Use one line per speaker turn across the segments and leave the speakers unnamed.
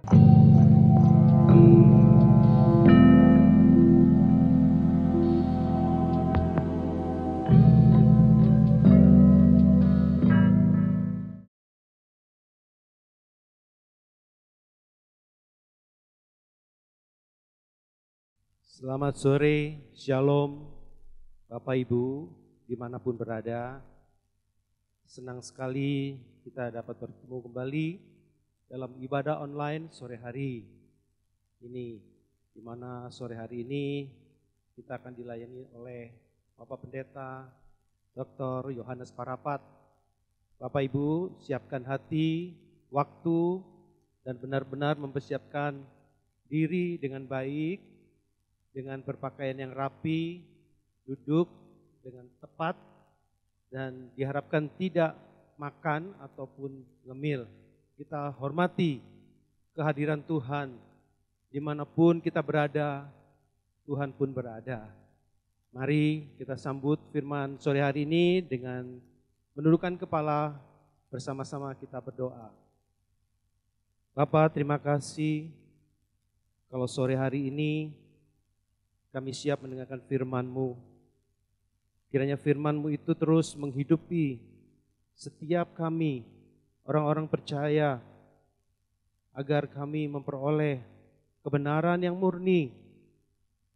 Selamat sore, Shalom, Bapak Ibu, dimanapun berada. Senang sekali kita dapat bertemu kembali dalam ibadah online sore hari ini. Di mana sore hari ini kita akan dilayani oleh Bapak Pendeta Dr. Yohanes Parapat. Bapak Ibu, siapkan hati, waktu, dan benar-benar mempersiapkan diri dengan baik, dengan berpakaian yang rapi, duduk dengan tepat, dan diharapkan tidak makan ataupun ngemil. Kita hormati kehadiran Tuhan, dimanapun kita berada, Tuhan pun berada. Mari kita sambut firman sore hari ini dengan menundukkan kepala, bersama-sama kita berdoa. Bapa, terima kasih kalau sore hari ini kami siap mendengarkan firman-Mu. Kiranya firman-Mu itu terus menghidupi setiap kami, orang-orang percaya, agar kami memperoleh kebenaran yang murni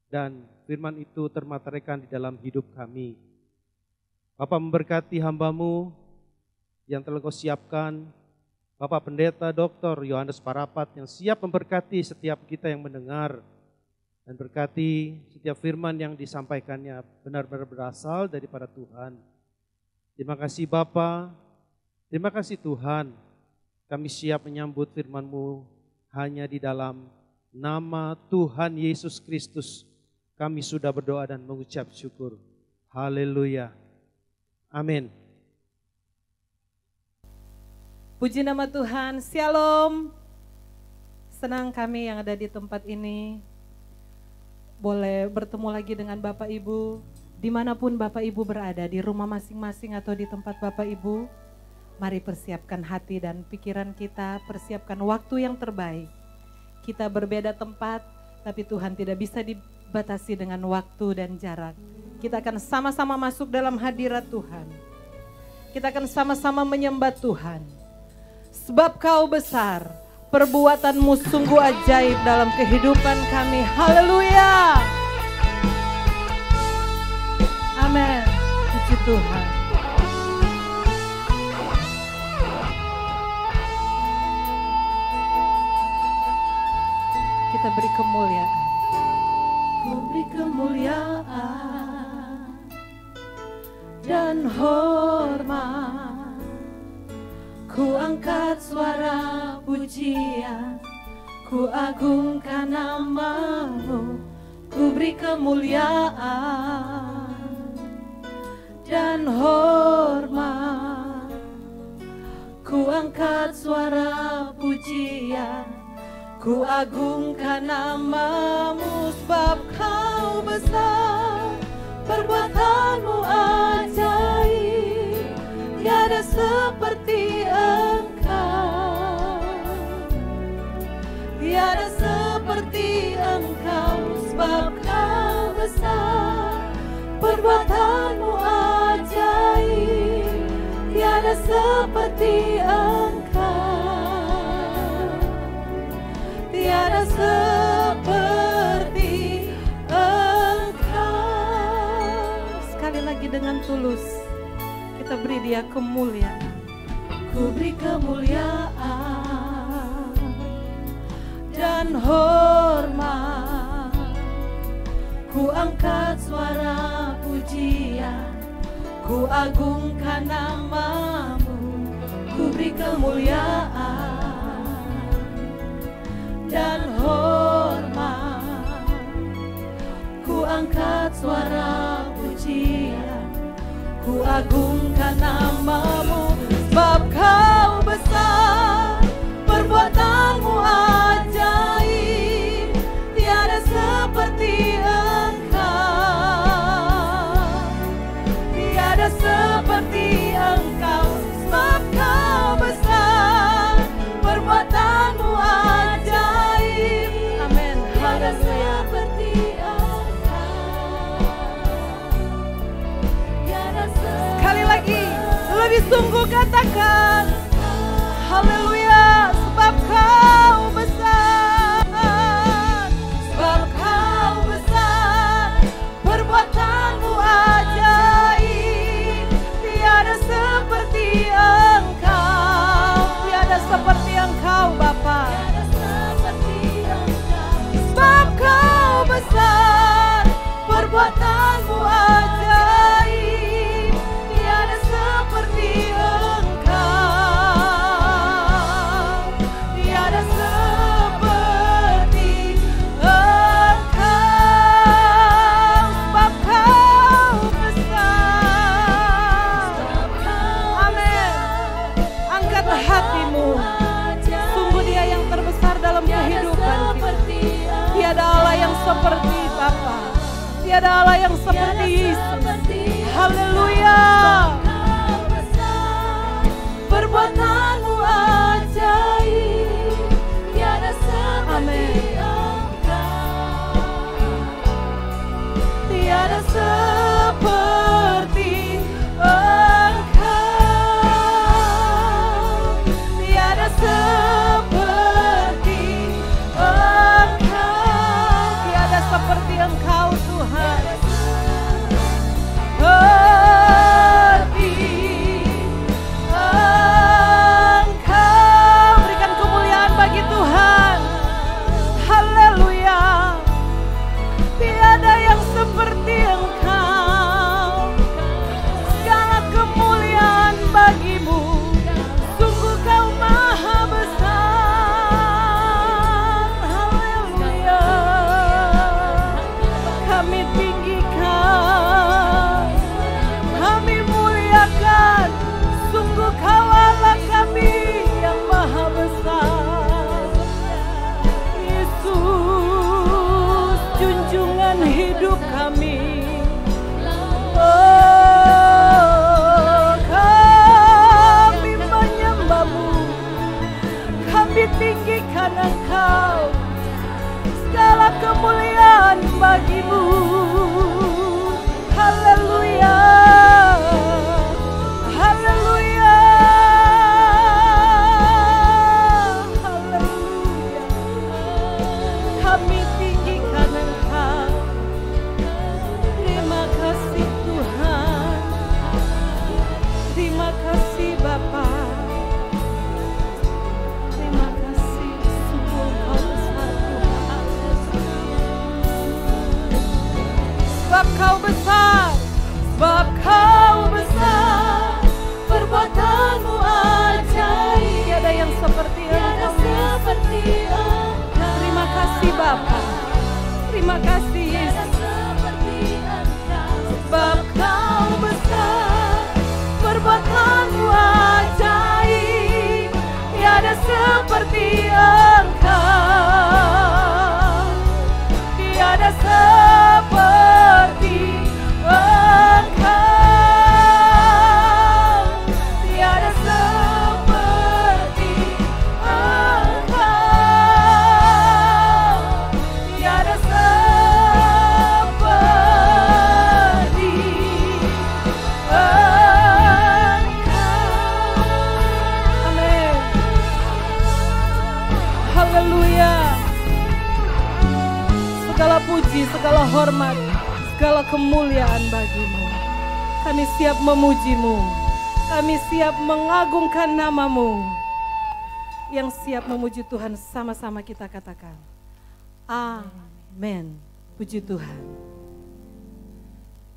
dan firman itu termateraikan di dalam hidup kami. Bapa, memberkati hamba-Mu yang telah Kau siapkan, Bapak Pendeta Dr. Yohanes Parapat yang siap memberkati setiap kita yang mendengar, dan berkati setiap firman yang disampaikannya benar-benar berasal daripada Tuhan. Terima kasih Bapa, terima kasih Tuhan. Kami siap menyambut firman-Mu hanya di dalam nama Tuhan Yesus Kristus. Kami sudah berdoa dan mengucap syukur. Haleluya. Amin.
Puji nama Tuhan, Shalom. Senang kami yang ada di tempat ini boleh bertemu lagi dengan Bapak Ibu, dimanapun Bapak Ibu berada, di rumah masing-masing atau di tempat Bapak Ibu. Mari persiapkan hati dan pikiran kita, persiapkan waktu yang terbaik. Kita berbeda tempat, tapi Tuhan tidak bisa dibatasi dengan waktu dan jarak. Kita akan sama-sama masuk dalam hadirat Tuhan. Kita akan sama-sama menyembah Tuhan. Sebab Kau besar, perbuatanmu sungguh ajaib dalam kehidupan kami. Haleluya. Amin. Puji Tuhan. Kita beri kemuliaan. Ku beri kemuliaan dan hormat. Ku angkat suara pujian, ku agungkan nama-Mu, ku beri kemuliaan dan hormat. Ku angkat suara pujian, ku agungkan nama-Mu, sebab Kau besar, perbuatan-Mu ajaib, tiada seperti Engkau, tiada seperti Engkau, sebab Kau besar, perbuatan-Mu ajaib, tiada seperti Engkau, tiada seperti Engkau. Sekali lagi dengan tulus kita beri Dia kemuliaan. Ku beri kemuliaan dan hormat. Ku angkat suara pujian, ku agungkan nama-Mu, ku beri kemuliaan dan hormat. Ku angkat suara pujian, ku agungkan nama-Mu, sebab Kau besar, perbuatan-Mu ajaib, tiada seperti Engkau, tiada seperti Engkau, sebab Kau besar, perbuatan-Mu ajaib, Tuhan. Haleluya, sebab Kau besar, sebab Kau besar, perbuatan-Mu ajaib, tiada seperti Engkau, tiada seperti Engkau Bapa. Sebab Kau besar, perbuatan-Mu ajaib, tiada seperti Engkau, tiada seperti Engkau. Sebab Kau besar. Amin. Angkatlah hatimu. Sungguh Dia yang terbesar dalam kehidupan kita. Tiada Allah yang seperti Bapa, tiada Allah yang seperti Yesus. Haleluya. Perbuatan-Mu ajaib, tiada seperti Engkau, tiada seperti Engkau, tiada seperti Engkau, tiada seperti Engkau Tuhan. Seperti Engkau, berikan kemuliaan bagi Tuhan. Haleluya. Tiada yang seperti Engkau, segala kemuliaan bagi-Mu. Sungguh Kau maha besar. Haleluya. Kami tinggikan, kami muliakan. Sungguh Kau Allah kami yang maha besar. Yesus, junjungan hidup kami. Oh, kami menyembah-Mu, kami tinggikan Engkau. Segala kemuliaan bagi-Mu. Haleluya. Haleluya. Haleluya. Kami tinggikan Engkau. Terima kasih Tuhan. Terima kasih Bapa. Terima kasih. Sungguh Engkau besar Tuhan. Sebab Kau besar, sebab Kau besar, perbuatan-Mu ajaib, tiada yang seperti Engkau. Terima kasih Bapa, terima kasih Yesus. Sebab Kau besar, perbuatan-Mu ajaib, tiada seperti Engkau, tiada seperti Engkau, tiada seperti Engkau, tiada seperti Engkau. Amin. Haleluya. Segala puji, segala hormat, segala kemuliaan bagi-Mu. Kami siap memuji-Mu, kami siap mengagungkan nama-Mu. Yang siap memuji Tuhan, sama-sama kita katakan amin. Puji Tuhan.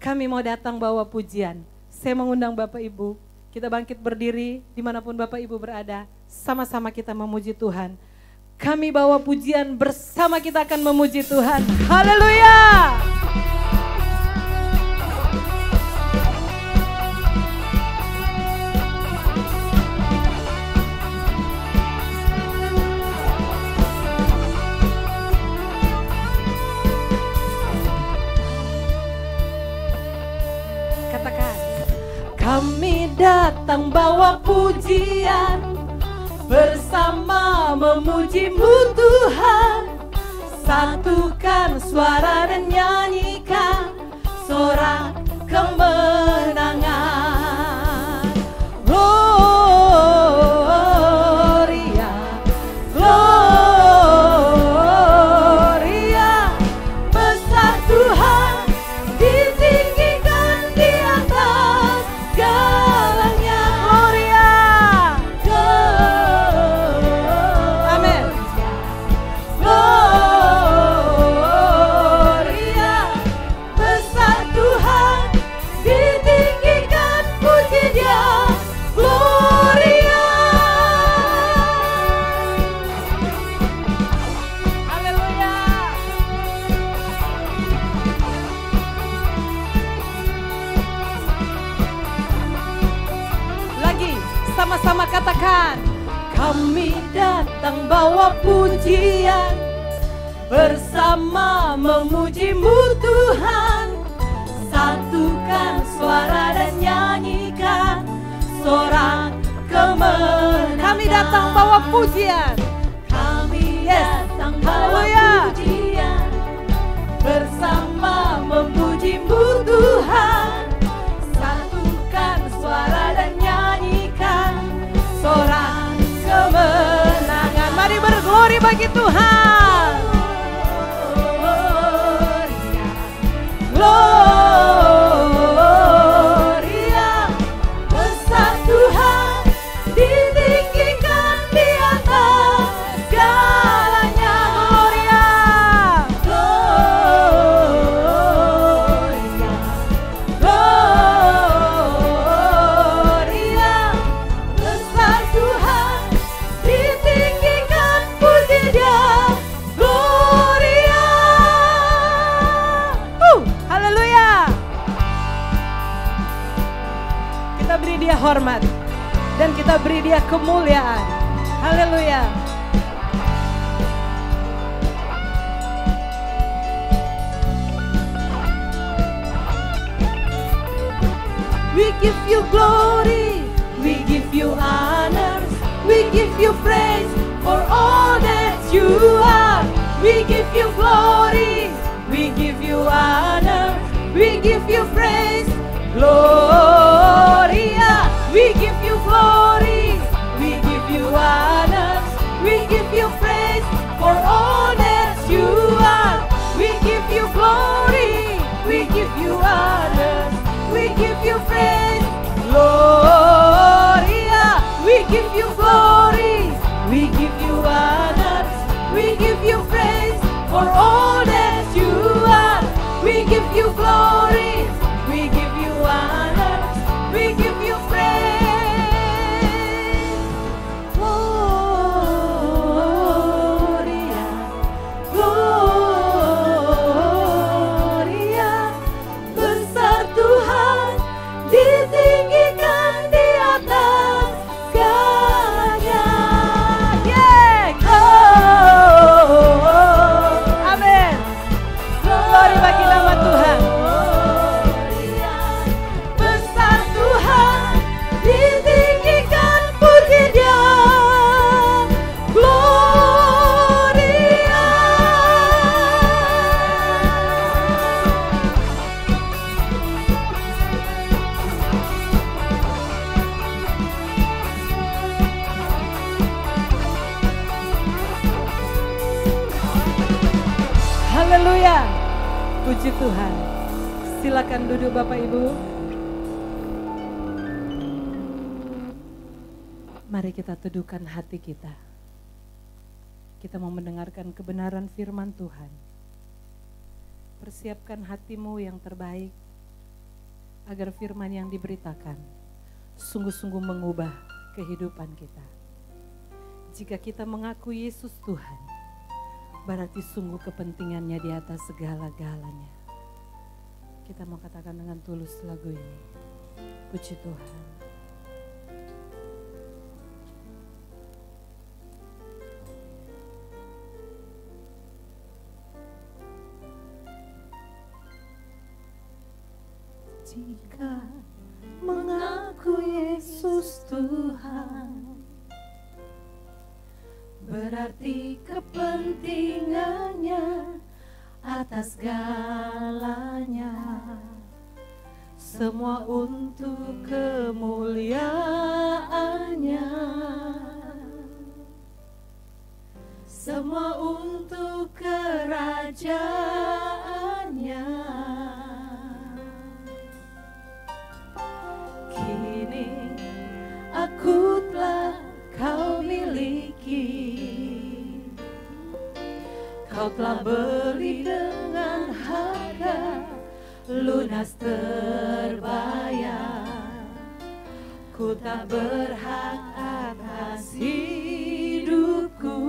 Kami mau datang bawa pujian. Saya mengundang Bapak Ibu, kita bangkit berdiri dimanapun Bapak Ibu berada. Sama-sama kita memuji Tuhan. Kami bawa pujian, bersama kita akan memuji Tuhan. Haleluya. Katakan, kami datang bawa pujian, bersama memuji-Mu Tuhan. Satukan suara dan nyanyikan sorak kemenangan. Oh, katakan, kami datang bawa pujian, bersama memuji-Mu Tuhan. Satukan suara dan nyanyikan sorak kemenangan. Kami datang bawa pujian. Kami datang bawa pujian, bersama memuji-Mu Tuhan. Satukan suara dan nyanyikan sorak kemenangan. Mari berglori bagi Tuhan. Gloria, besar Tuhan, ditinggikan di atas segalanya. Gloria, Gloria, besar Tuhan, ditinggikan, puji Dia. Gloria, haleluya. Kita beri Dia hormat dan kita beri Dia kemuliaan. Haleluya. We give you glory, we give you honor, we give you praise for all that you are. We give you glory, we give you honor, we give you praise. Gloria, we give you glory, we give you honor, we give you praise for all that you are. We give you glory, we give you honor, we give you praise. Gloria, we give you glory, we give you honor, we give you praise for all that you are. We give you glory, we give you honor, we give you praise. Gloria, Gloria, besar Tuhan, ditinggikan di atas segalanya. Amin. Glory bagi nama Tuhan. Besar Tuhan, ditinggikan, puji Dia. Gloria. Haleluya. Puji Tuhan. Silakan duduk Bapak Ibu. Mari kita teduhkan hati kita. Kita mau mendengarkan kebenaran firman Tuhan. Persiapkan hatimu yang terbaik agar firman yang diberitakan sungguh-sungguh mengubah kehidupan kita. Jika kita mengaku Yesus Tuhan, berarti sungguh kepentingannya di atas segala-galanya. Kita mau katakan dengan tulus lagu ini. Puji Tuhan. Jika mengaku Yesus Tuhan, berarti kepentingannya atas segalanya. Semua untuk kemuliaannya, semua untuk kerajaannya. Kini aku telah Kau miliki, Kau telah beli dengan harga lunas terbayar. Ku tak berhak atas hidupku.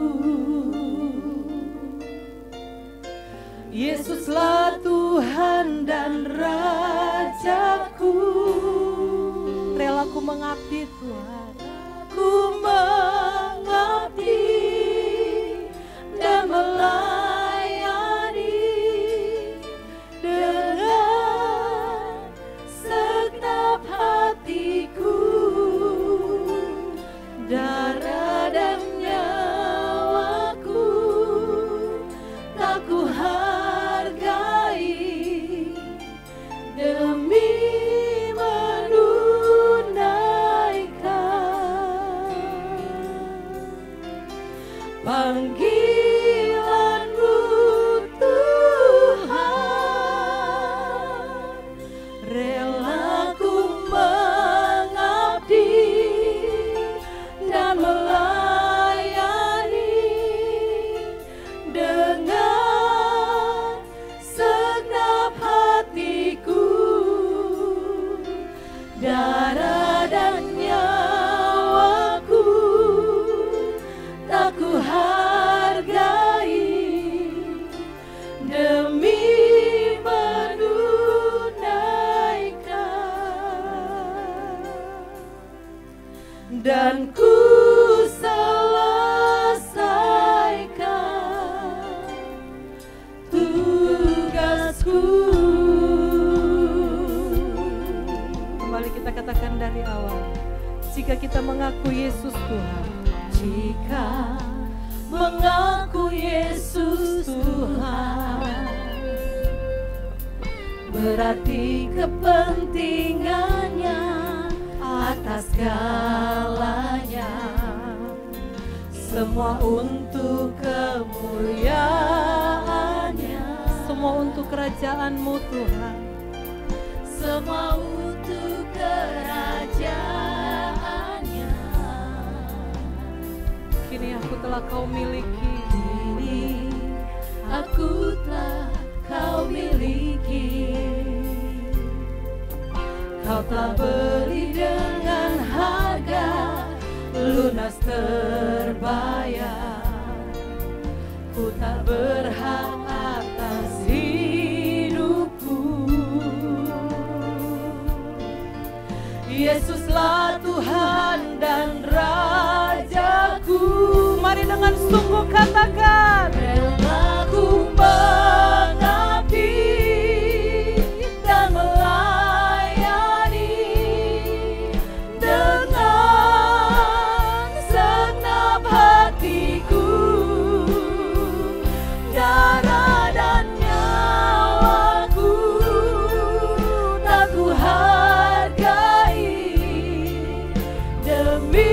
Yesuslah Tuhan dan Rajaku. Rela ku mengabdi Tuhan. Ku mengabdi dan melayani dengan segenap hatiku, darah dan nyawaku tak ku hargai demi menunaikan panggilan-Mu Tuhan. Rela ku mengabdi dan melayani dengan segenap hatiku, darah dan nyawaku tak ku hargai demi menunaikan, dan ku selesaikan tugasku. Kembali kita katakan dari awal, jika kita mengaku Yesus Tuhan, jika mengaku Yesus Tuhan, berarti kepentingannya atas segalanya, semua untuk kemuliaan-Nya, semua untuk kerajaan-Mu Tuhan, semua untuk kerajaan-Nya. Kini aku telah Kau miliki, kini aku telah Kau miliki. Kau telah beli dengan harga lunas terbayar. Ku tak berhak atas hidupku. Yesuslah Tuhan dan Rajaku. Mari dengan sungguh katakan, rela ku mengabdi dan melayani dengan segenap hatiku, darah dan nyawaku tak ku hargai demi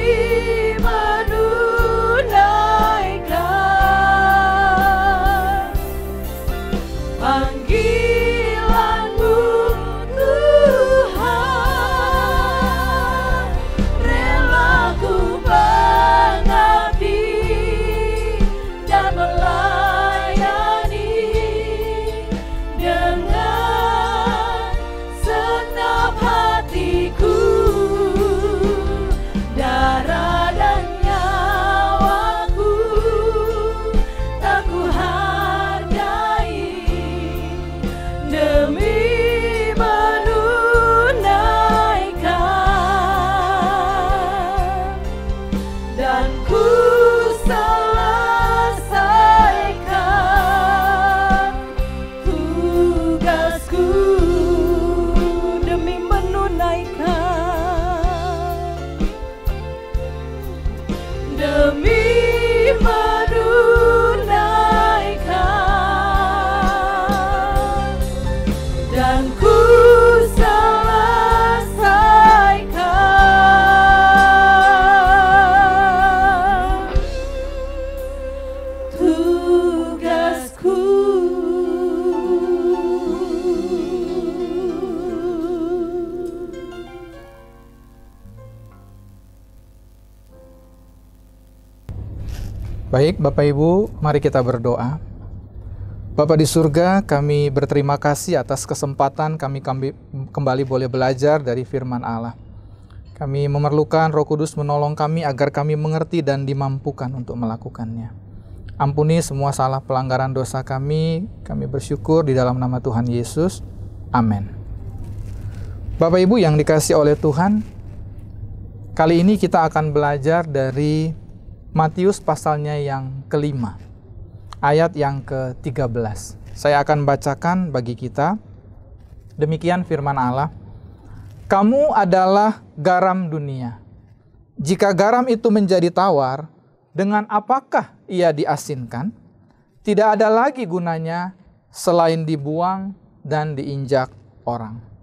menunaikan panggilan-Mu Tuhan. Rela ku mengabdi dan melayani dengan segenap hatiku, darah dan nyawaku tak ku hargai demi menunaikan, dan ku selesaikan tugasku demi menunaikan, demi menunaikan, dan ku selesaikan tugasku.
Baik, Bapak Ibu, mari kita berdoa. Bapa di surga, kami berterima kasih atas kesempatan kami kembali boleh belajar dari firman Allah. Kami memerlukan Roh Kudus menolong kami agar kami mengerti dan dimampukan untuk melakukannya. Ampuni semua salah pelanggaran dosa kami bersyukur di dalam nama Tuhan Yesus. Amin. Bapak Ibu yang dikasihi oleh Tuhan, Kali ini kita akan belajar dari Matius pasalnya yang kelima, ayat yang ke-13. Saya akan bacakan bagi kita. Demikian firman Allah. Kamu adalah garam dunia. Jika garam itu menjadi tawar, dengan apakah ia diasinkan? Tidak ada lagi gunanya selain dibuang dan diinjak orang.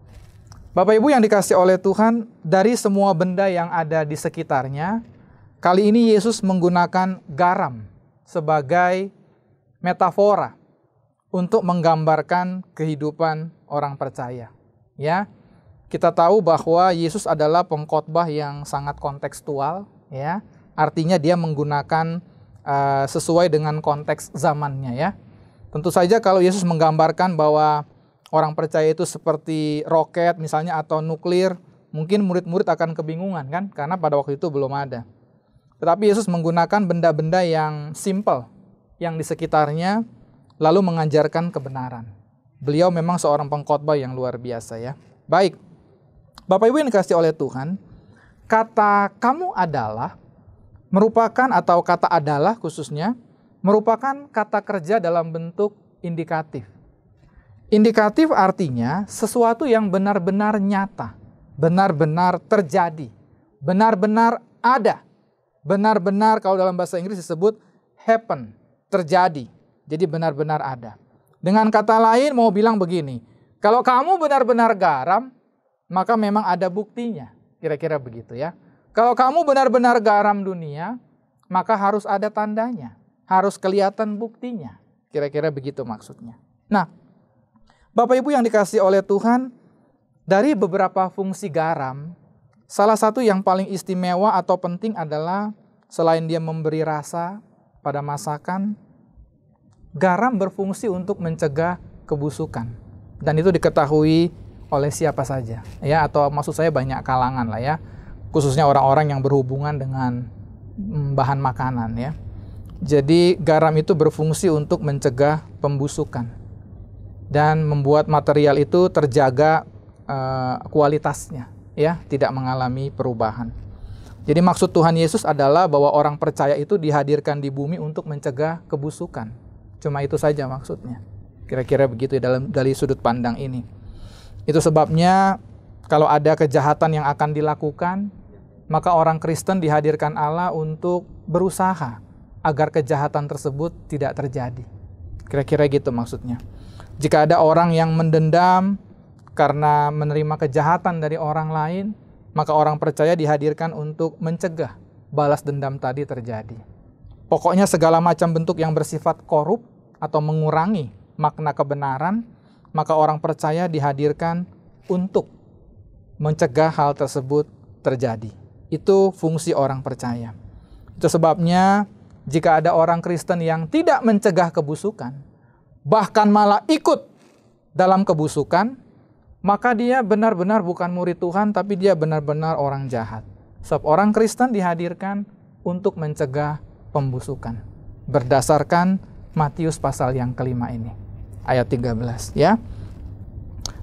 Bapak Ibu yang dikasihi oleh Tuhan, dari semua benda yang ada di sekitarnya, kali ini Yesus menggunakan garam sebagai metafora untuk menggambarkan kehidupan orang percaya. Ya, kita tahu bahwa Yesus adalah pengkhotbah yang sangat kontekstual, ya. Artinya dia menggunakan sesuai dengan konteks zamannya, ya. Tentu saja kalau Yesus menggambarkan bahwa orang percaya itu seperti roket misalnya atau nuklir, mungkin murid-murid akan kebingungan kan, karena pada waktu itu belum ada. Tetapi Yesus menggunakan benda-benda yang simple yang di sekitarnya, lalu mengajarkan kebenaran. Beliau memang seorang pengkhotbah yang luar biasa, ya. Baik, Bapak Ibu yang dikasihi oleh Tuhan, kata kamu adalah merupakan, atau kata adalah khususnya, merupakan kata kerja dalam bentuk indikatif. Indikatif artinya sesuatu yang benar-benar nyata, benar-benar terjadi, benar-benar ada, benar-benar kalau dalam bahasa Inggris disebut happen, terjadi. Jadi benar-benar ada. Dengan kata lain mau bilang begini, kalau kamu benar-benar garam, maka memang ada buktinya. Kira-kira begitu, ya. Kalau kamu benar-benar garam dunia, maka harus ada tandanya, harus kelihatan buktinya. Kira-kira begitu maksudnya. Nah, Bapak Ibu yang dikasihi oleh Tuhan, dari beberapa fungsi garam, salah satu yang paling istimewa atau penting adalah selain dia memberi rasa pada masakan, garam berfungsi untuk mencegah kebusukan. Dan itu diketahui oleh siapa saja, ya, atau maksud saya banyak kalangan lah, ya. Khususnya orang-orang yang berhubungan dengan bahan makanan, ya. Jadi garam itu berfungsi untuk mencegah pembusukan dan membuat material itu terjaga kualitasnya, ya, tidak mengalami perubahan. Jadi maksud Tuhan Yesus adalah bahwa orang percaya itu dihadirkan di bumi untuk mencegah kebusukan. Cuma itu saja maksudnya. Kira-kira begitu ya, dari sudut pandang ini. Itu sebabnya kalau ada kejahatan yang akan dilakukan, maka orang Kristen dihadirkan Allah untuk berusaha agar kejahatan tersebut tidak terjadi. Kira-kira gitu maksudnya. Jika ada orang yang mendendam karena menerima kejahatan dari orang lain, maka orang percaya dihadirkan untuk mencegah balas dendam tadi terjadi. Pokoknya segala macam bentuk yang bersifat korup atau mengurangi makna kebenaran, maka orang percaya dihadirkan untuk mencegah hal tersebut terjadi. Itu fungsi orang percaya. Itu sebabnya jika ada orang Kristen yang tidak mencegah kebusukan, bahkan malah ikut dalam kebusukan, maka dia benar-benar bukan murid Tuhan, tapi dia benar-benar orang jahat. Sebab orang Kristen dihadirkan untuk mencegah pembusukan. Berdasarkan Matius pasal yang kelima ini, ayat 13, ya.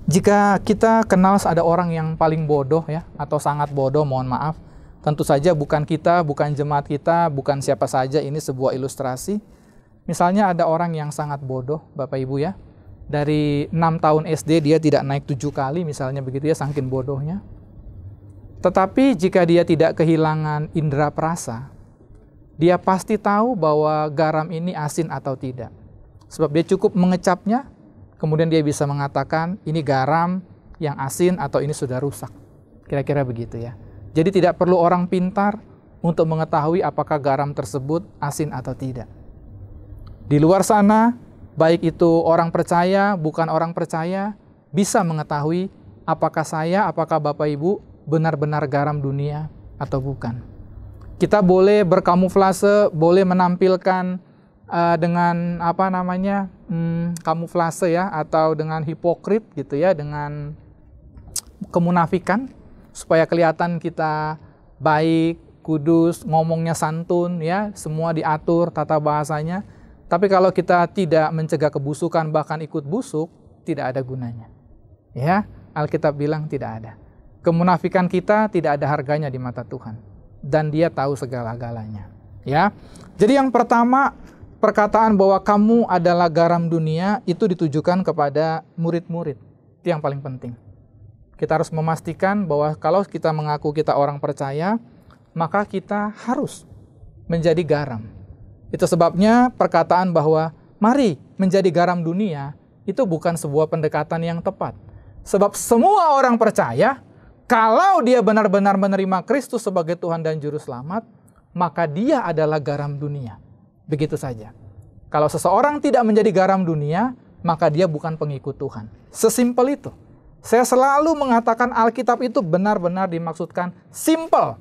Jika kita kenal ada orang yang paling bodoh, ya, atau sangat bodoh, mohon maaf, tentu saja bukan kita, bukan jemaat kita, bukan siapa saja, ini sebuah ilustrasi. Misalnya ada orang yang sangat bodoh, Bapak Ibu, ya. Dari 6 tahun SD dia tidak naik 7 kali, misalnya begitu, ya, saking bodohnya. Tetapi jika dia tidak kehilangan indera perasa, dia pasti tahu bahwa garam ini asin atau tidak. Sebab dia cukup mengecapnya, kemudian dia bisa mengatakan ini garam yang asin atau ini sudah rusak. Kira-kira begitu, ya. Jadi tidak perlu orang pintar untuk mengetahui apakah garam tersebut asin atau tidak. Di luar sana, baik itu orang percaya, bukan orang percaya, bisa mengetahui apakah saya, apakah Bapak Ibu benar-benar garam dunia atau bukan. Kita boleh berkamuflase, boleh menampilkan dengan kamuflase, ya, atau dengan hipokrit gitu, ya, dengan kemunafikan supaya kelihatan kita baik, kudus, ngomongnya santun, ya, semua diatur tata bahasanya. Tapi kalau kita tidak mencegah kebusukan, bahkan ikut busuk, tidak ada gunanya. Ya, Alkitab bilang tidak ada. Kemunafikan kita tidak ada harganya di mata Tuhan. Dan Dia tahu segala-galanya. Ya. Jadi yang pertama, perkataan bahwa kamu adalah garam dunia itu ditujukan kepada murid-murid. Itu yang paling penting. Kita harus memastikan bahwa kalau kita mengaku kita orang percaya, maka kita harus menjadi garam. Itu sebabnya perkataan bahwa mari menjadi garam dunia itu bukan sebuah pendekatan yang tepat. Sebab semua orang percaya, kalau dia benar-benar menerima Kristus sebagai Tuhan dan Juru Selamat, maka dia adalah garam dunia. Begitu saja. Kalau seseorang tidak menjadi garam dunia, maka dia bukan pengikut Tuhan. Sesimpel itu. Saya selalu mengatakan Alkitab itu benar-benar dimaksudkan simple,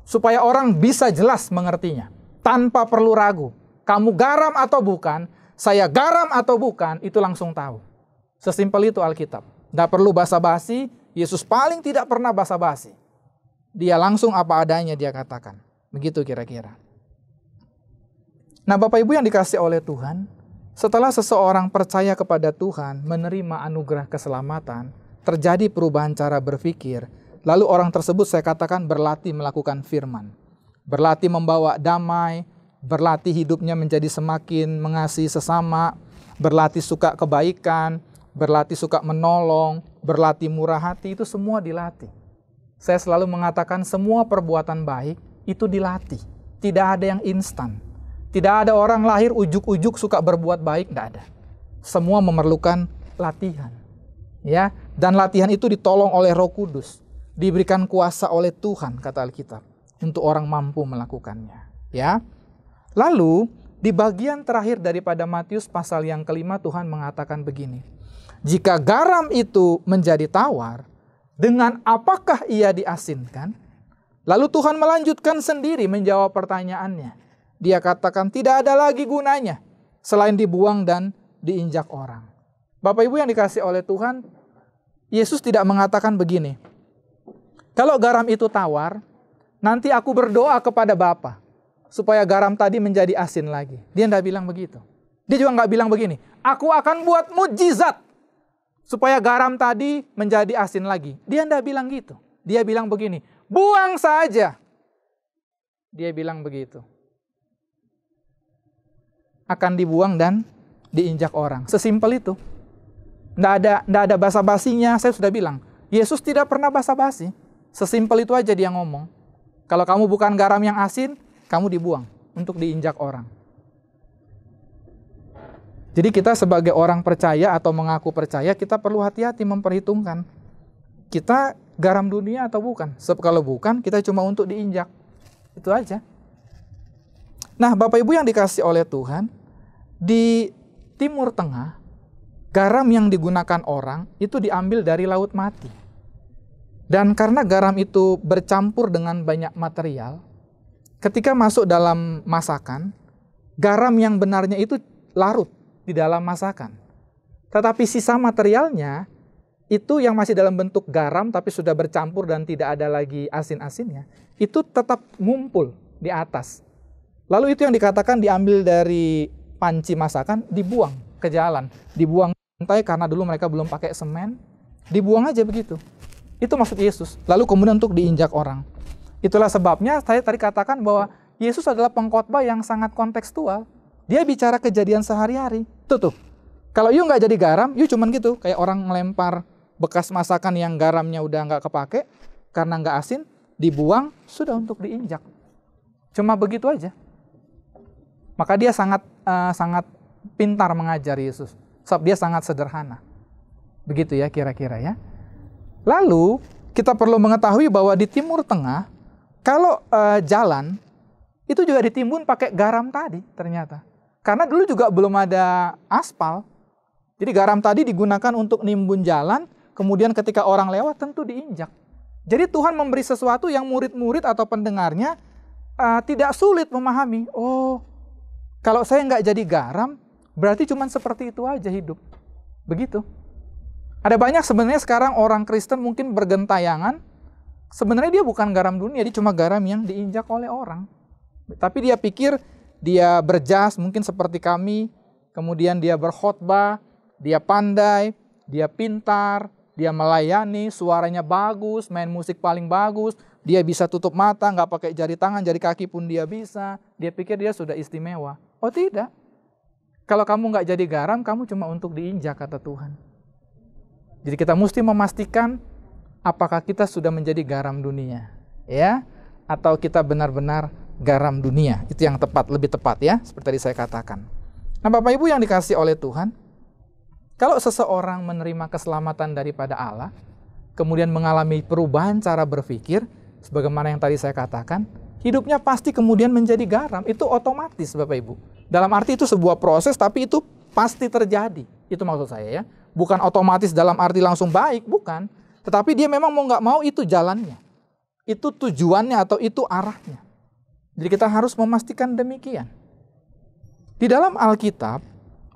supaya orang bisa jelas mengertinya, tanpa perlu ragu. Kamu garam atau bukan, saya garam atau bukan, itu langsung tahu. Sesimpel itu Alkitab. Tidak perlu basa-basi, Yesus paling tidak pernah basa-basi. Dia langsung apa adanya dia katakan. Begitu kira-kira. Nah, Bapak Ibu yang dikasih oleh Tuhan, setelah seseorang percaya kepada Tuhan, menerima anugerah keselamatan, terjadi perubahan cara berpikir, lalu orang tersebut saya katakan berlatih melakukan firman. Berlatih membawa damai, berlatih hidupnya menjadi semakin mengasihi sesama, berlatih suka kebaikan, berlatih suka menolong, berlatih murah hati, itu semua dilatih. Saya selalu mengatakan semua perbuatan baik itu dilatih. Tidak ada yang instan. Tidak ada orang lahir ujuk-ujuk suka berbuat baik, tidak ada. Semua memerlukan latihan. Ya, dan latihan itu ditolong oleh Roh Kudus, diberikan kuasa oleh Tuhan kata Alkitab untuk orang mampu melakukannya. Ya, lalu di bagian terakhir daripada Matius pasal yang kelima Tuhan mengatakan begini: jika garam itu menjadi tawar, dengan apakah ia diasinkan? Lalu Tuhan melanjutkan sendiri menjawab pertanyaannya. Dia katakan tidak ada lagi gunanya selain dibuang dan diinjak orang. Bapak Ibu yang dikasih oleh Tuhan, Yesus tidak mengatakan begini, kalau garam itu tawar, nanti aku berdoa kepada Bapa supaya garam tadi menjadi asin lagi. Dia tidak bilang begitu. Dia juga nggak bilang begini, aku akan buat mukjizat supaya garam tadi menjadi asin lagi. Dia tidak bilang gitu. Dia bilang begini, buang saja. Dia bilang begitu. Akan dibuang dan diinjak orang. Sesimpel itu. Nggak ada basa-basinya. Saya sudah bilang, Yesus tidak pernah basa-basi. Sesimpel itu aja dia ngomong. Kalau kamu bukan garam yang asin, kamu dibuang untuk diinjak orang. Jadi kita sebagai orang percaya atau mengaku percaya, kita perlu hati-hati memperhitungkan. Kita garam dunia atau bukan? Sebab kalau bukan, kita cuma untuk diinjak. Itu aja. Nah, Bapak Ibu yang dikasih oleh Tuhan, di Timur Tengah, garam yang digunakan orang itu diambil dari laut mati. Dan karena garam itu bercampur dengan banyak material, ketika masuk dalam masakan, garam yang benarnya itu larut di dalam masakan. Tetapi sisa materialnya, itu yang masih dalam bentuk garam tapi sudah bercampur dan tidak ada lagi asin-asinnya, itu tetap ngumpul di atas. Lalu itu yang dikatakan diambil dari panci masakan, dibuang ke jalan. Dibuang ke pantai karena dulu mereka belum pakai semen. Dibuang aja begitu. Itu maksud Yesus. Lalu kemudian untuk diinjak orang. Itulah sebabnya saya tadi katakan bahwa Yesus adalah pengkhotbah yang sangat kontekstual. Dia bicara kejadian sehari-hari. Tuh. Kalau you nggak jadi garam, you cuman gitu. Kayak orang ngelempar bekas masakan yang garamnya udah nggak kepake karena nggak asin, dibuang, sudah untuk diinjak. Cuma begitu aja. Maka dia sangat pintar mengajar Yesus. Sebab dia sangat sederhana. Begitu ya kira-kira ya. Lalu kita perlu mengetahui bahwa di Timur Tengah, kalau jalan, itu juga ditimbun pakai garam tadi ternyata. Karena dulu juga belum ada aspal. Jadi garam tadi digunakan untuk nimbun jalan, kemudian ketika orang lewat tentu diinjak. Jadi Tuhan memberi sesuatu yang murid-murid atau pendengarnya tidak sulit memahami. Oh, kalau saya nggak jadi garam, berarti cuma seperti itu aja hidup. Begitu. Ada banyak sebenarnya sekarang orang Kristen mungkin bergentayangan. Sebenarnya dia bukan garam dunia, dia cuma garam yang diinjak oleh orang. Tapi dia pikir dia berjas mungkin seperti kami. Kemudian dia berkhotbah, dia pandai, dia pintar, dia melayani, suaranya bagus, main musik paling bagus, dia bisa tutup mata, nggak pakai jari tangan, jari kaki pun dia bisa. Dia pikir dia sudah istimewa. Oh tidak. Kalau kamu nggak jadi garam, kamu cuma untuk diinjak, kata Tuhan. Jadi kita mesti memastikan apakah kita sudah menjadi garam dunia, ya, atau kita benar-benar garam dunia. Itu yang tepat, lebih tepat ya, seperti tadi saya katakan. Nah, Bapak Ibu yang dikasihi oleh Tuhan, kalau seseorang menerima keselamatan daripada Allah, kemudian mengalami perubahan cara berpikir, sebagaimana yang tadi saya katakan, hidupnya pasti kemudian menjadi garam. Itu otomatis, Bapak Ibu. Dalam arti itu sebuah proses, tapi itu pasti terjadi. Itu maksud saya ya. Bukan otomatis dalam arti langsung baik, bukan. Tetapi dia memang mau nggak mau itu jalannya. Itu tujuannya atau itu arahnya. Jadi kita harus memastikan demikian. Di dalam Alkitab,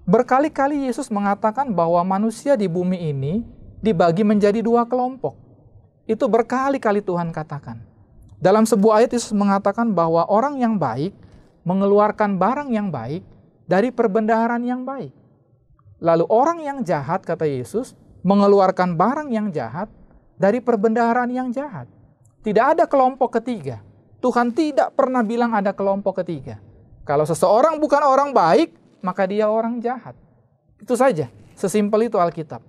berkali-kali Yesus mengatakan bahwa manusia di bumi ini dibagi menjadi dua kelompok. Itu berkali-kali Tuhan katakan. Dalam sebuah ayat Yesus mengatakan bahwa orang yang baik mengeluarkan barang yang baik dari perbendaharaan yang baik. Lalu orang yang jahat, kata Yesus, mengeluarkan barang yang jahat dari perbendaharaan yang jahat. Tidak ada kelompok ketiga. Tuhan tidak pernah bilang ada kelompok ketiga. Kalau seseorang bukan orang baik, maka dia orang jahat. Itu saja, sesimpel itu Alkitab.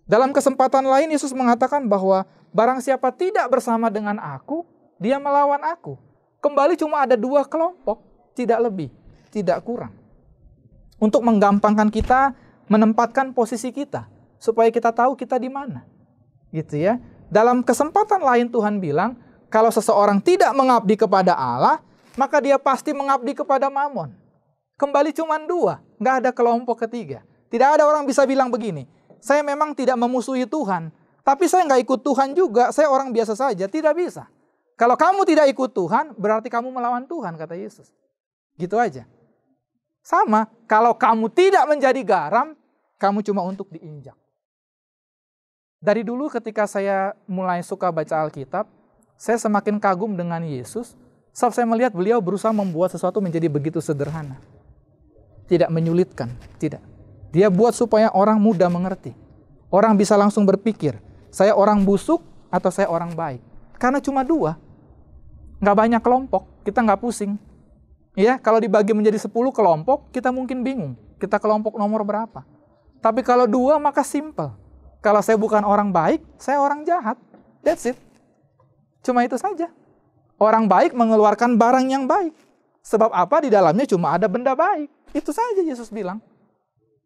Dalam kesempatan lain Yesus mengatakan bahwa barang siapa tidak bersama dengan aku, dia melawan aku. Kembali cuma ada dua kelompok, tidak lebih, tidak kurang. Untuk menggampangkan kita menempatkan posisi kita, supaya kita tahu kita di mana. Gitu ya. Dalam kesempatan lain Tuhan bilang, kalau seseorang tidak mengabdi kepada Allah, maka dia pasti mengabdi kepada Mamon. Kembali cuma dua, nggak ada kelompok ketiga. Tidak ada orang bisa bilang begini, saya memang tidak memusuhi Tuhan, tapi saya nggak ikut Tuhan juga, saya orang biasa saja. Tidak bisa. Kalau kamu tidak ikut Tuhan, berarti kamu melawan Tuhan, kata Yesus. Gitu aja. Sama, kalau kamu tidak menjadi garam, kamu cuma untuk diinjak. Dari dulu ketika saya mulai suka baca Alkitab, saya semakin kagum dengan Yesus, sebab saya melihat beliau berusaha membuat sesuatu menjadi begitu sederhana. Tidak menyulitkan, tidak. Dia buat supaya orang mudah mengerti. Orang bisa langsung berpikir, saya orang busuk atau saya orang baik. Karena cuma dua. Nggak banyak kelompok, kita nggak pusing. Ya, kalau dibagi menjadi 10 kelompok, kita mungkin bingung. Kita kelompok nomor berapa? Tapi kalau dua, maka simple. Kalau saya bukan orang baik, saya orang jahat. That's it. Cuma itu saja. Orang baik mengeluarkan barang yang baik. Sebab apa? Di dalamnya cuma ada benda baik. Itu saja Yesus bilang.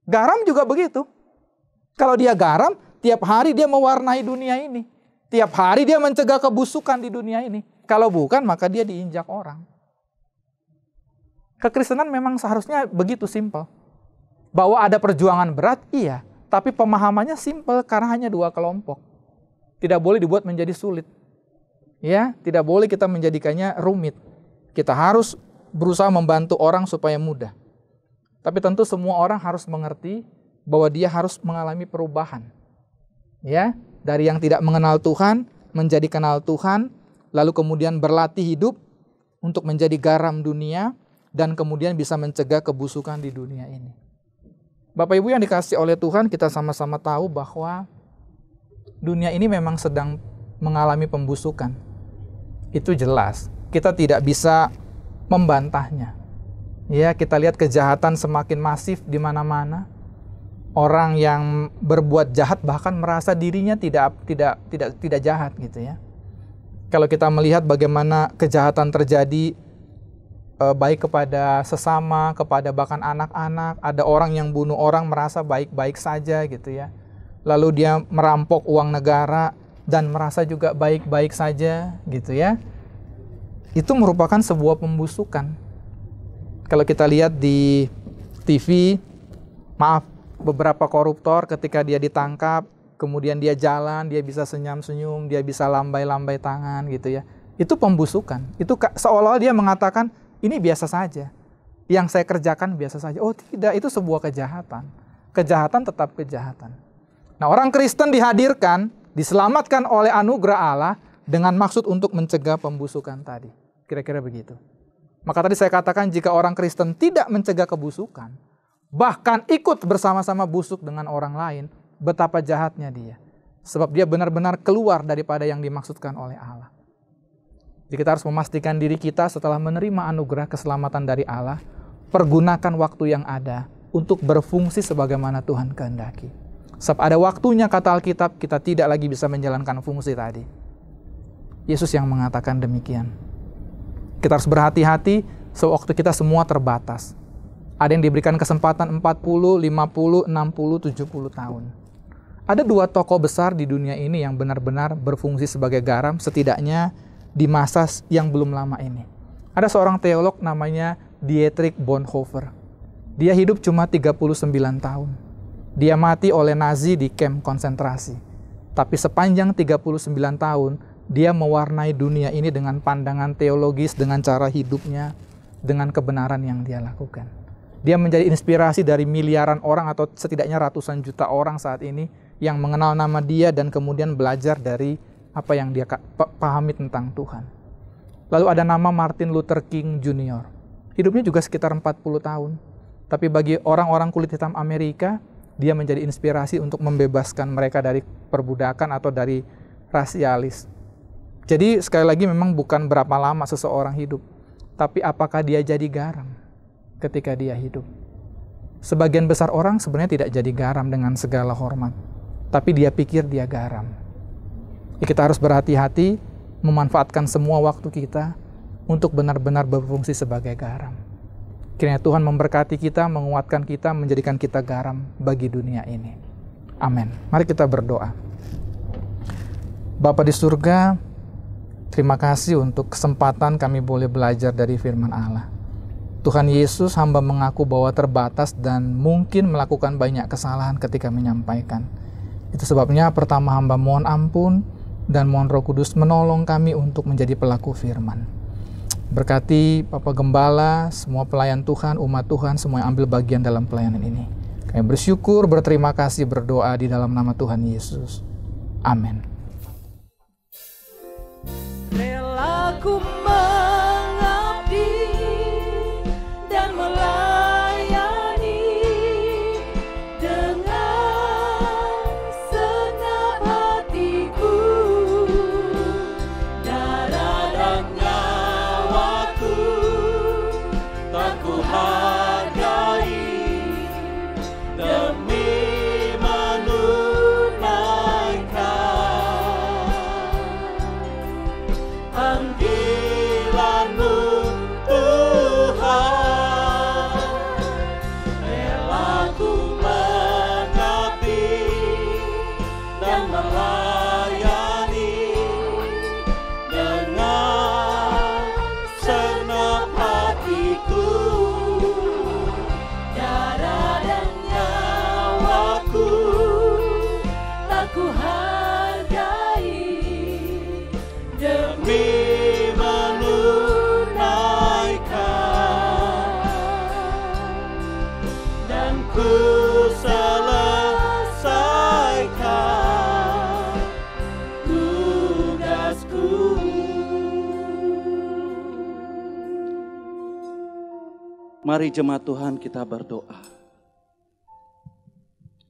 Garam juga begitu. Kalau dia garam, tiap hari dia mewarnai dunia ini. Tiap hari dia mencegah kebusukan di dunia ini. Kalau bukan, maka dia diinjak orang. Kekristenan memang seharusnya begitu simpel. Bahwa ada perjuangan berat, iya. Tapi pemahamannya simpel karena hanya dua kelompok. Tidak boleh dibuat menjadi sulit. Ya, tidak boleh kita menjadikannya rumit. Kita harus berusaha membantu orang supaya mudah. Tapi tentu semua orang harus mengerti bahwa dia harus mengalami perubahan. Ya, dari yang tidak mengenal Tuhan menjadi kenal Tuhan, lalu kemudian berlatih hidup untuk menjadi garam dunia dan kemudian bisa mencegah kebusukan di dunia ini. Bapak Ibu yang dikasihi oleh Tuhan, kita sama-sama tahu bahwa dunia ini memang sedang mengalami pembusukan. Itu jelas. Kita tidak bisa membantahnya. Ya, kita lihat kejahatan semakin masif di mana-mana. Orang yang berbuat jahat bahkan merasa dirinya tidak jahat gitu ya. Kalau kita melihat bagaimana kejahatan terjadi baik kepada sesama, kepada bahkan anak-anak. Ada orang yang bunuh orang merasa baik-baik saja gitu ya. Lalu dia merampok uang negara dan merasa juga baik-baik saja gitu ya. Itu merupakan sebuah pembusukan. Kalau kita lihat di TV, beberapa koruptor ketika dia ditangkap, kemudian dia jalan, dia bisa senyum-senyum, dia bisa lambai-lambai tangan gitu ya. Itu pembusukan. Itu seolah-olah dia mengatakan, ini biasa saja. Yang saya kerjakan biasa saja. Oh tidak, itu sebuah kejahatan. Kejahatan tetap kejahatan. Nah, orang Kristen dihadirkan, diselamatkan oleh anugerah Allah dengan maksud untuk mencegah pembusukan tadi. Kira-kira begitu. Maka tadi saya katakan jika orang Kristen tidak mencegah kebusukan, bahkan ikut bersama-sama busuk dengan orang lain, betapa jahatnya dia. Sebab dia benar-benar keluar daripada yang dimaksudkan oleh Allah. Jadi kita harus memastikan diri kita setelah menerima anugerah keselamatan dari Allah, pergunakan waktu yang ada untuk berfungsi sebagaimana Tuhan kehendaki. Sebab ada waktunya, kata Alkitab, kita tidak lagi bisa menjalankan fungsi tadi. Yesus yang mengatakan demikian. Kita harus berhati-hati, sewaktu kita semua terbatas. Ada yang diberikan kesempatan 40, 50, 60, 70 tahun. Ada 2 tokoh besar di dunia ini yang benar-benar berfungsi sebagai garam, setidaknya di masa yang belum lama ini. Ada seorang teolog namanya Dietrich Bonhoeffer. Dia hidup cuma 39 tahun. Dia mati oleh Nazi di kamp konsentrasi. Tapi sepanjang 39 tahun, dia mewarnai dunia ini dengan pandangan teologis, dengan cara hidupnya, dengan kebenaran yang dia lakukan. Dia menjadi inspirasi dari miliaran orang atau setidaknya ratusan juta orang saat ini yang mengenal nama dia dan kemudian belajar dari apa yang dia pahami tentang Tuhan. Lalu ada nama Martin Luther King Jr. Hidupnya juga sekitar 40 tahun. Tapi bagi orang-orang kulit hitam Amerika, dia menjadi inspirasi untuk membebaskan mereka dari perbudakan atau dari rasialis. Jadi sekali lagi memang bukan berapa lama seseorang hidup, tapi apakah dia jadi garam ketika dia hidup. Sebagian besar orang sebenarnya tidak jadi garam dengan segala hormat, tapi dia pikir dia garam. Kita harus berhati-hati memanfaatkan semua waktu kita untuk benar-benar berfungsi sebagai garam. Kiranya Tuhan memberkati kita, menguatkan kita, menjadikan kita garam bagi dunia ini. Amin. Mari kita berdoa. Bapa di surga, terima kasih untuk kesempatan kami boleh belajar dari firman Allah. Tuhan Yesus, hamba mengaku bahwa terbatas dan mungkin melakukan banyak kesalahan ketika menyampaikan. Itu sebabnya pertama hamba mohon ampun dan mohon Roh Kudus menolong kami untuk menjadi pelaku firman. Berkati Bapak Gembala, semua pelayan Tuhan, umat Tuhan, semua yang ambil bagian dalam pelayanan ini. Kami bersyukur, berterima kasih, berdoa di dalam nama Tuhan Yesus. Amin.
Rela ku mengabdi dan melayani dengan segenap hatiku, darah dan nyawaku tak ku hargai demi panggilan-Mu Tuhan. Rela ku mengabdi dan melayani dengan segenap hatiku, darah dan nyawaku tak ku hargai demi dan ku selesaikan tugasku.
Mari jemaat Tuhan kita berdoa.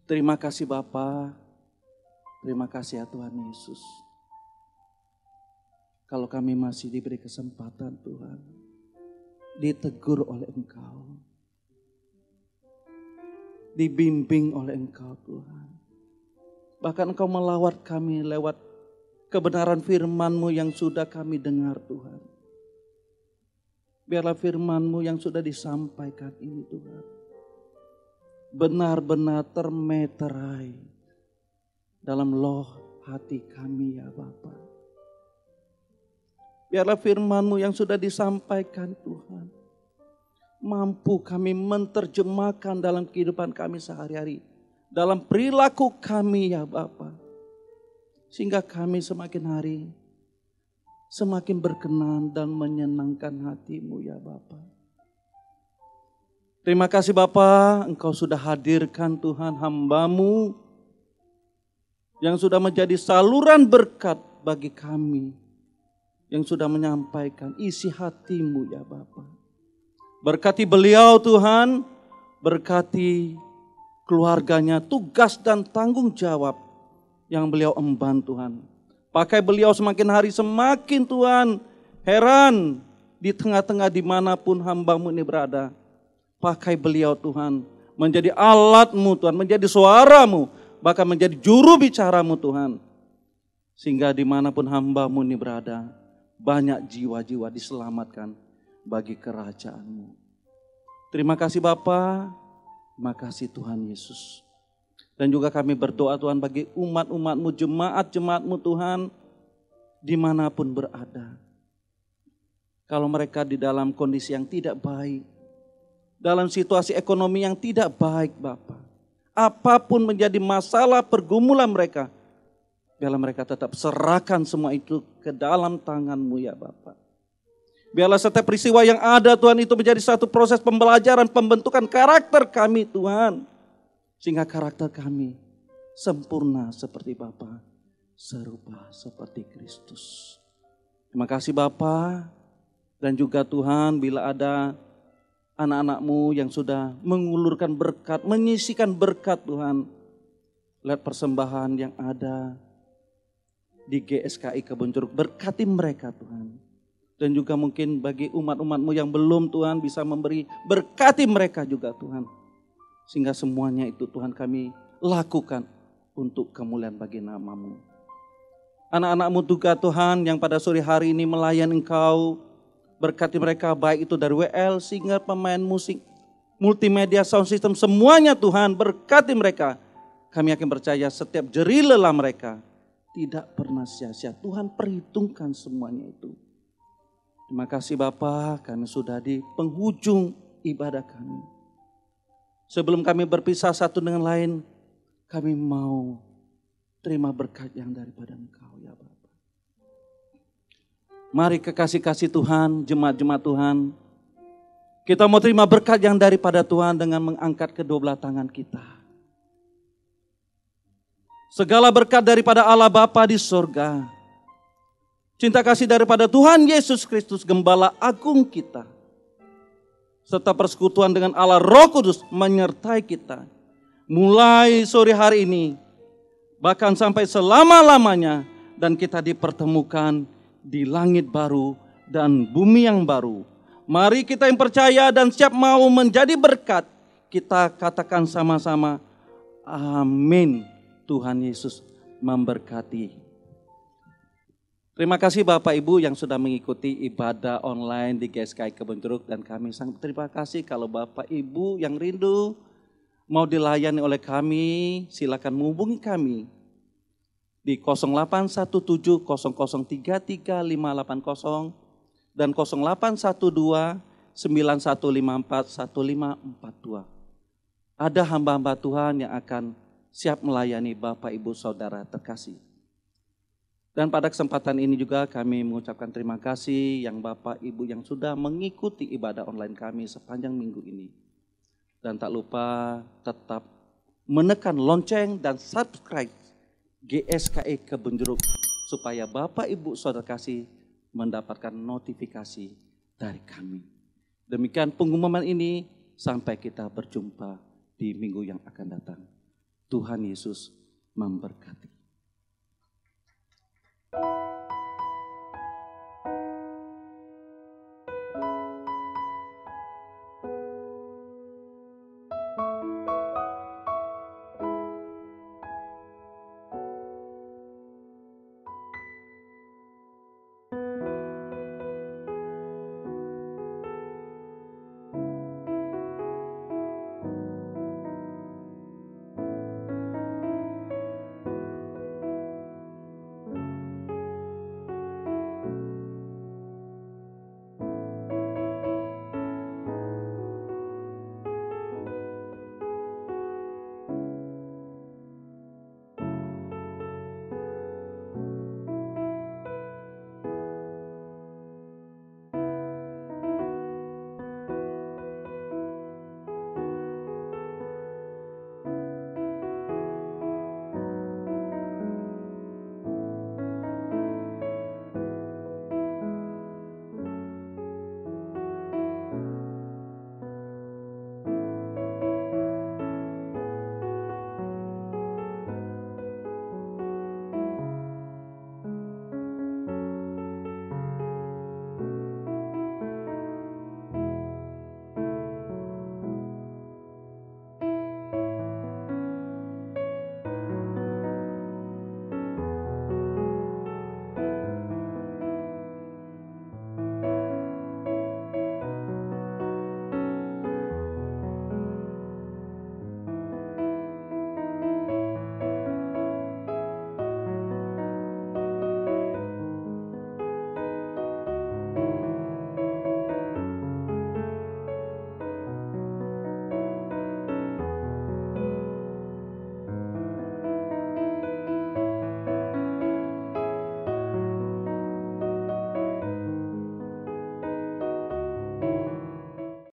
Terima kasih Bapa, terima kasih ya Tuhan Yesus. Kalau kami masih diberi kesempatan Tuhan, ditegur oleh Engkau, dibimbing oleh Engkau Tuhan. Bahkan Engkau melawat kami lewat kebenaran firman-Mu yang sudah kami dengar Tuhan. Biarlah firman-Mu yang sudah disampaikan ini Tuhan, benar-benar termeterai dalam loh hati kami ya Bapa. Biarlah firman-Mu yang sudah disampaikan Tuhan, mampu kami menerjemahkan dalam kehidupan kami sehari-hari, dalam perilaku kami ya Bapa. Sehingga kami semakin hari semakin berkenan dan menyenangkan hati-Mu ya Bapa. Terima kasih Bapa, Engkau sudah hadirkan Tuhan hamba-Mu yang sudah menjadi saluran berkat bagi kami, yang sudah menyampaikan isi hati-Mu ya Bapa. Berkati beliau Tuhan, berkati keluarganya, tugas dan tanggung jawab yang beliau emban Tuhan. Pakai beliau semakin hari semakin Tuhan heran di tengah-tengah dimanapun hamba-Mu ini berada. Pakai beliau Tuhan menjadi alat-Mu Tuhan, menjadi suara-Mu, bahkan menjadi juru bicara-Mu Tuhan. Sehingga dimanapun hamba-Mu ini berada, banyak jiwa-jiwa diselamatkan bagi kerajaan-Mu. Terima kasih Bapa, terima kasih Tuhan Yesus. Dan juga kami berdoa Tuhan bagi umat-umat-Mu, jemaat-jemaat-Mu Tuhan, dimanapun berada. Kalau mereka di dalam kondisi yang tidak baik, dalam situasi ekonomi yang tidak baik Bapa, apapun menjadi masalah pergumulan mereka, biarlah mereka tetap serahkan semua itu ke dalam tangan-Mu ya Bapa. Biarlah setiap peristiwa yang ada Tuhan itu menjadi satu proses pembelajaran, pembentukan karakter kami Tuhan. Sehingga karakter kami sempurna seperti Bapa, serupa seperti Kristus. Terima kasih Bapa, dan juga Tuhan bila ada anak-anak-Mu yang sudah mengulurkan berkat, menyisikan berkat Tuhan. Lihat persembahan yang ada di GSKI Kebun Jeruk, berkati mereka Tuhan. Dan juga mungkin bagi umat-umat-Mu yang belum Tuhan bisa memberi, berkati mereka juga Tuhan. Sehingga semuanya itu Tuhan kami lakukan untuk kemuliaan bagi nama-Mu. Anak-anak-Mu juga Tuhan yang pada sore hari ini melayani Engkau, berkati mereka baik itu dari WL, singer, pemain musik, multimedia, sound system, semuanya Tuhan berkati mereka. Kami yakin percaya setiap jerih lelah mereka tidak pernah sia-sia. Tuhan perhitungkan semuanya itu. Terima kasih Bapa, kami sudah di penghujung ibadah kami. Sebelum kami berpisah satu dengan lain, kami mau terima berkat yang daripada Engkau ya Bapa. Mari kekasih-kasih Tuhan, jemaat-jemaat Tuhan, kita mau terima berkat yang daripada Tuhan dengan mengangkat kedua belah tangan kita. Segala berkat daripada Allah Bapa di surga, cinta kasih daripada Tuhan Yesus Kristus, Gembala Agung kita, serta persekutuan dengan Allah Roh Kudus menyertai kita. Mulai sore hari ini, bahkan sampai selama-lamanya. Dan kita dipertemukan di langit baru dan bumi yang baru. Mari kita yang percaya dan siap mau menjadi berkat, kita katakan sama-sama, amin. Tuhan Yesus memberkati. Terima kasih Bapak Ibu yang sudah mengikuti ibadah online di GSKI Kebun Jeruk, dan kami sangat terima kasih kalau Bapak Ibu yang rindu mau dilayani oleh kami, silakan menghubungi kami di 081700335580 dan 081291541542. Ada hamba-hamba Tuhan yang akan siap melayani Bapak Ibu Saudara terkasih. Dan pada kesempatan ini juga kami mengucapkan terima kasih yang Bapak Ibu yang sudah mengikuti ibadah online kami sepanjang minggu ini. Dan tak lupa tetap menekan lonceng dan subscribe GSKI Kebun Jeruk supaya Bapak Ibu Saudara kasih mendapatkan notifikasi dari kami. Demikian pengumuman ini, sampai kita berjumpa di minggu yang akan datang. Tuhan Yesus memberkati.